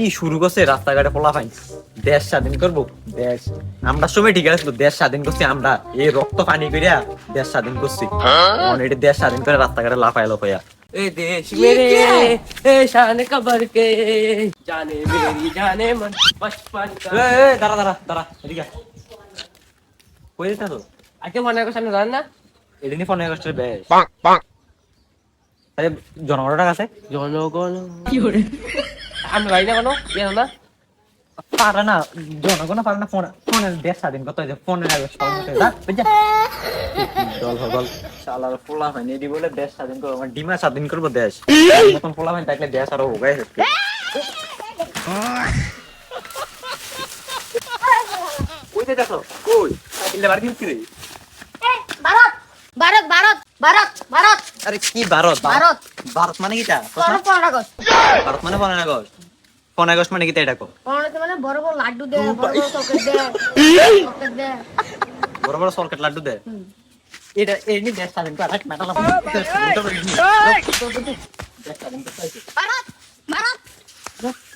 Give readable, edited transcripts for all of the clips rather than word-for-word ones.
কি শুরু করছে রাস্তাঘাটে পোলাপাইন, দেশ স্বাধীন করবো। দেশ আমরা সময় ঠিক আছে, দেশ স্বাধীন করছি আমরা, এই রক্ত পানি করিয়া দেশ স্বাধীন করছি। এটা দেশ স্বাধীন করে রাস্তাঘাটে লাফায় লাফাইয়া ए देश मेरे ए शान कबर के जाने मेरी जाने मन बचपन का দাঁড়া দাঁড়া দাঁড়া এদিকে আয়। কই যেতে তো আজকে মনে করছ না জান না এদিনই 15 আগস্টের বেশ জনগণের কাছে জনগণ কি করে আমি ভাই না কোনো জানো না পারে না, জনগণ পারে না। ফোনের দেশ স্বাধীন করতে হয়েছে, ফোনের আগে দল দল শালার পোলা হয়নি এটি বলে দেশ স্বাধীন করবো, মানে ডিমা স্বাধীন করবো দেশ। মতন পোলা হয় থাকলে দেশ আরো হোগাই হচ্ছে। কই দেখো কই সাইকেলে বাড়ি দিচ্ছি রে। ভারত ভারত ভারত ভারত ভারত আরে কি ভারত? ভারত ভারত মানে কিটা? 15 আগস্ট ভারত মানে 15 আগস্ট। 15 আগস্ট মানে কিটা? এটা কো মানে বড় বড় লাড্ডু দে, বড় বড় চকলেট দে, চকলেট দে। বড় বড় সরকার লাড্ডু দে। এটা এমনি দেশ স্বাধীন করে রাখ মেটালাম। দেশ স্বাধীন করতে হয়েছে। ভারত ভারত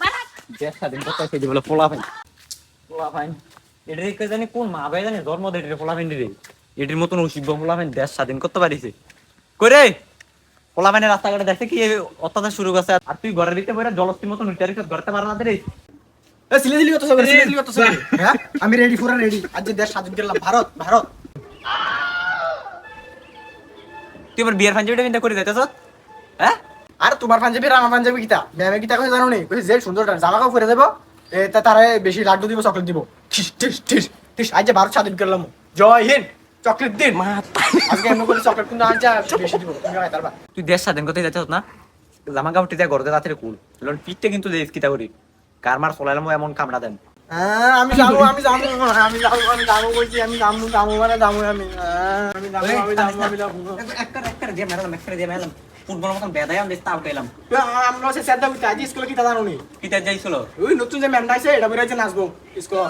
ভারত দেশ স্বাধীন করতে হয়েছে এটি বলে পোলা ভাই। পোলা ভাই এটা দেখে জানি কোন মা ভাই জানি জন্ম দেয় এটা পোলা ভাই রে। এটির মতন অসিব্য পোলা ভাই দেশ স্বাধীন করতে পারিছে করে। পোলা ভাইনের রাস্তাঘাটে দেখে কি অত্যাচার শুরু করছে, আর তুই ঘরের ভিতরে বইরা জলস্তির মতন উঠে ঘরতে পারা না রে। আমি রেডি, পুরা রেডি। আজ দেশ স্বাধীন করলাম। ভারত ভারত। তুই আবার বিয়ার পাঞ্জাবিটা কিন্তু করে যাইতেছ, হ্যাঁ? আর তোমার পাঞ্জাবি আর আমার পাঞ্জাবি কিতা? ম্যামে কিতা কইছে জানো নি? কইছে যে সুন্দর জামা কাপড় পরে দেবো, তারে বেশি লাড্ডু দিব, চকলেট দিব। ঠিস ঠিস ঠিস ঠিস। আজ যে ভারত স্বাধীন করলাম। জয় হিন্দ। চকলেট দিন মা। আজকে এমন করে চকলেট কিন্তু আনছা বেশি দিব। তুমি হয় তারপর তুই দেশ স্বাধীন করতে যাইতেছ না? জামা কাপড় দিয়ে ঘরতে রাতের কুল পিঠটা কিন্তু দেশ কিতা করি কার মার ফলাইলাম এমন কামড়া দেন। আমি যাবো আমি যাবো আমি যাবো আমি যাবো বলছি। আমি যাবো যাবো মানে যাবো আমি আমি যাবো আমি যাবো আমি যাবো। একটা দিয়ে মেরালাম, একটা দিয়ে মেরালাম। ফুটবল মতন বেদায় আমি দেখতে আউট এলাম। আমরা সে স্যার দাবি আজ স্কুলে কিতা জানো নি? কিতা যাইছিল ওই নতুন যে ম্যামটা আছে এটা বেরোয় যে নাচবো স্কুল।